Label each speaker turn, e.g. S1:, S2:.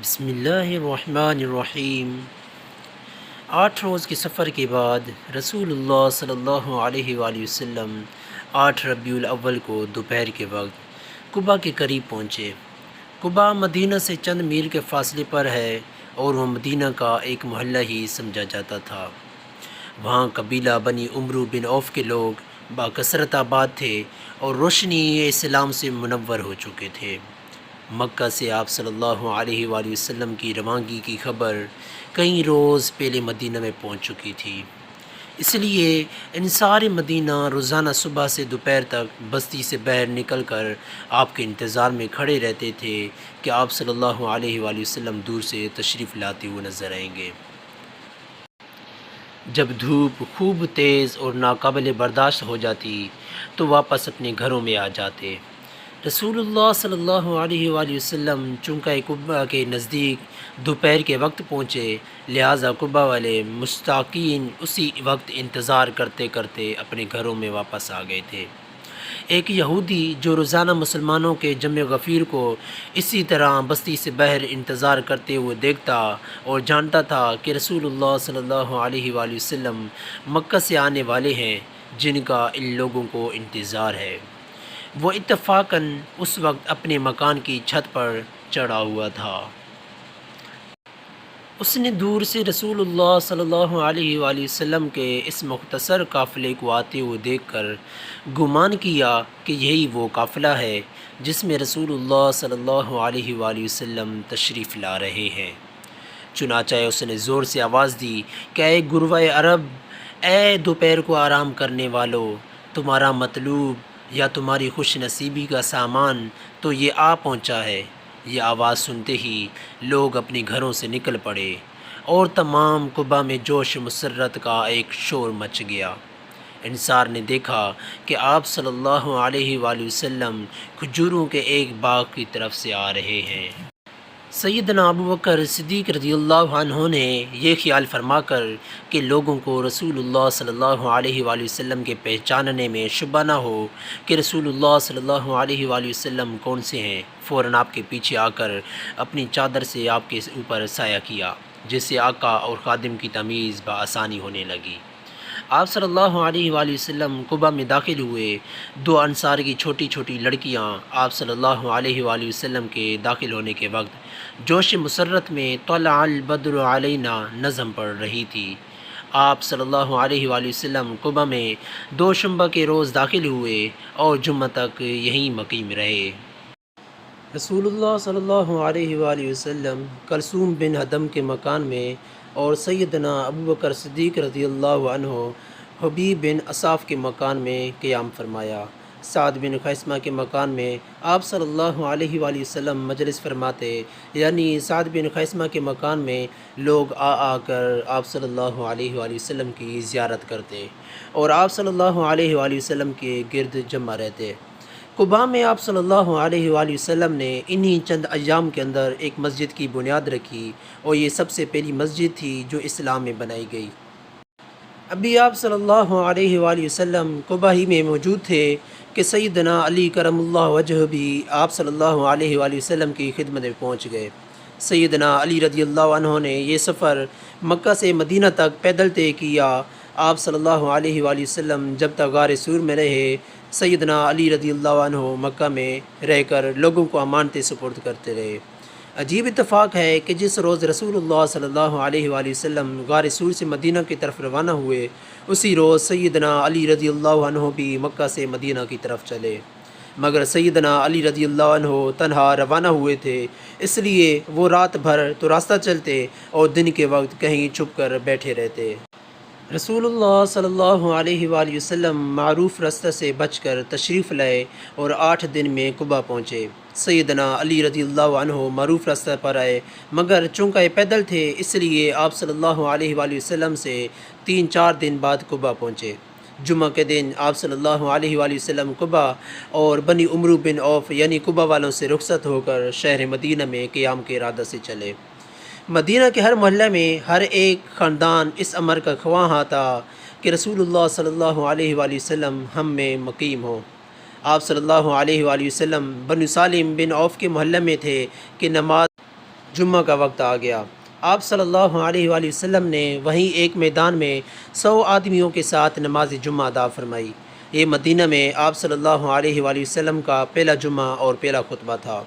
S1: بسم اللہ الرحمن الرحیم۔ 8 روز کے سفر کے بعد رسول اللہ صلی اللہ علیہ وآلہ وسلم 8 ربیع الاول کو دوپہر کے وقت قباء کے قریب پہنچے۔ قباء مدینہ سے چند میل کے فاصلے پر ہے اور وہ مدینہ کا ایک محلہ ہی سمجھا جاتا تھا۔ وہاں قبیلہ بنی عمرو بن عوف کے لوگ باکثرت آباد تھے اور روشنی اسلام سے منور ہو چکے تھے۔ مکہ سے آپ صلی اللہ علیہ وآلہ وسلم کی روانگی کی خبر کئی روز پہلے مدینہ میں پہنچ چکی تھی، اس لیے انصار مدینہ روزانہ صبح سے دوپہر تک بستی سے باہر نکل کر آپ کے انتظار میں کھڑے رہتے تھے کہ آپ صلی اللہ علیہ وآلہ وسلم دور سے تشریف لاتے ہوئے نظر آئیں گے۔ جب دھوپ خوب تیز اور ناقابل برداشت ہو جاتی تو واپس اپنے گھروں میں آ جاتے۔ رسول اللہ صلی اللہ علیہ وآلہ وسلم چونکہ قباء کے نزدیک دوپہر کے وقت پہنچے، لہٰذا قباء والے مشتاقین اسی وقت انتظار کرتے کرتے اپنے گھروں میں واپس آ گئے تھے۔ ایک یہودی جو روزانہ مسلمانوں کے جمع غفیر کو اسی طرح بستی سے باہر انتظار کرتے ہوئے دیکھتا اور جانتا تھا کہ رسول اللہ صلی اللہ علیہ وآلہ وسلم مکہ سے آنے والے ہیں جن کا ان لوگوں کو انتظار ہے، وہ اتفاقاً اس وقت اپنے مکان کی چھت پر چڑھا ہوا تھا۔ اس نے دور سے رسول اللہ صلی اللہ علیہ وآلہ وسلم کے اس مختصر قافلے کو آتے ہوئے دیکھ کر گمان کیا کہ یہی وہ قافلہ ہے جس میں رسول اللہ صلی اللہ علیہ وآلہ وسلم تشریف لا رہے ہیں۔ چنانچہ اس نے زور سے آواز دی کہ اے گروہ عرب، اے دوپہر کو آرام کرنے والو، تمہارا مطلوب یا تمہاری خوش نصیبی کا سامان تو یہ آ پہنچا ہے۔ یہ آواز سنتے ہی لوگ اپنے گھروں سے نکل پڑے اور تمام قباء میں جوش و مسرت کا ایک شور مچ گیا۔ انصار نے دیکھا کہ آپ صلی اللہ علیہ وآلہ وسلم کھجوروں کے ایک باغ کی طرف سے آ رہے ہیں۔ سیدنا ابو بکر صدیق رضی اللہ عنہ نے یہ خیال فرما کر کہ لوگوں کو رسول اللہ صلی اللہ علیہ وآلہ وسلم کے پہچاننے میں شبہ نہ ہو کہ رسول اللہ صلی اللہ علیہ وآلہ وسلم کون سے ہیں، فوراً آپ کے پیچھے آ کر اپنی چادر سے آپ کے اوپر سایہ کیا، جس سے آقا اور خادم کی تمیز بآسانی ہونے لگی۔ آپ صلی اللہ علیہ وآلہ وسلم قباء میں داخل ہوئے۔ 2 انصار کی چھوٹی چھوٹی لڑکیاں آپ صلی اللہ علیہ وآلہ وسلم کے داخل ہونے کے وقت جوش مسرت میں طلع البدر علینا نظم پڑھ رہی تھی۔ آپ صلی اللہ علیہ وآلہ وسلم قباء میں دوشنبہ کے روز داخل ہوئے اور جمعہ تک یہیں مقیم رہے۔ رسول اللہ صلی اللہ علیہ وآلہ وسلم کلثوم بن حدم کے مکان میں اور سیدنا ابو بکر صدیق رضی اللہ عنہ حبیب بن اصاف کے مکان میں قیام فرمایا۔ سعد بن خیثمہ کے مکان میں آپ صلی اللہ علیہ وآلہ وسلم مجلس فرماتے، یعنی سعد بن خیثمہ کے مکان میں لوگ آ کر آپ صلی اللہ علیہ وآلہ وسلم کی زیارت کرتے اور آپ صلی اللہ علیہ وآلہ وسلم کے گرد جمع رہتے۔ قباء میں آپ صلی اللہ علیہ وآلہ وسلم نے انہی چند ایام کے اندر ایک مسجد کی بنیاد رکھی اور یہ سب سے پہلی مسجد تھی جو اسلام میں بنائی گئی۔ ابھی آپ صلی اللہ علیہ وآلہ وسلم قباء ہی میں موجود تھے کہ سیدنا علی کرم اللہ وجہ بھی آپ صلی اللہ علیہ وآلہ وسلم کی خدمت میں پہنچ گئے۔ سیدنا علی رضی اللہ عنہ نے یہ سفر مکہ سے مدینہ تک پیدل طے کیا۔ آپ صلی اللہ علیہ وآلہ وسلم جب تک غار سور میں رہے، سیدنا علی رضی اللہ عنہ مکہ میں رہ کر لوگوں کو امانتیں سپرد کرتے رہے۔ عجیب اتفاق ہے کہ جس روز رسول اللہ صلی اللہ علیہ وآلہ وسلم غار سور سے مدینہ کی طرف روانہ ہوئے، اسی روز سیدنا علی رضی اللہ عنہ بھی مکہ سے مدینہ کی طرف چلے، مگر سیدنا علی رضی اللہ عنہ تنہا روانہ ہوئے تھے، اس لیے وہ رات بھر تو راستہ چلتے اور دن کے وقت کہیں چھپ کر بیٹھے رہتے۔ رسول اللہ صلی اللہ علیہ وآلہ وسلم معروف راستہ سے بچ کر تشریف لائے اور 8 دن میں قباء پہنچے۔ سیدنا علی رضی اللہ عنہ معروف راستہ پر آئے، مگر چونکہ پیدل تھے اس لیے آپ صلی اللہ علیہ وآلہ وسلم سے 3-4 دن بعد قباء پہنچے۔ جمعہ کے دن آپ صلی اللہ علیہ وآلہ وسلم قباء اور بنی عمرو بن عوف یعنی قباء والوں سے رخصت ہو کر شہر مدینہ میں قیام کے ارادہ سے چلے۔ مدینہ کے ہر محلہ میں ہر ایک خاندان اس امر کا خواہاں تھا کہ رسول اللہ صلی اللہ علیہ وآلہ وسلم ہم میں مقیم ہو۔ آپ صلی اللہ علیہ وآلہ وسلم بنو سالم بن عوف کے محلہ میں تھے کہ نماز جمعہ کا وقت آ گیا۔ آپ صلی اللہ علیہ وآلہ وسلم نے وہیں ایک میدان میں 100 آدمیوں کے ساتھ نماز جمعہ ادا فرمائی۔ یہ مدینہ میں آپ صلی اللہ علیہ وآلہ وسلم کا پہلا جمعہ اور پہلا خطبہ تھا۔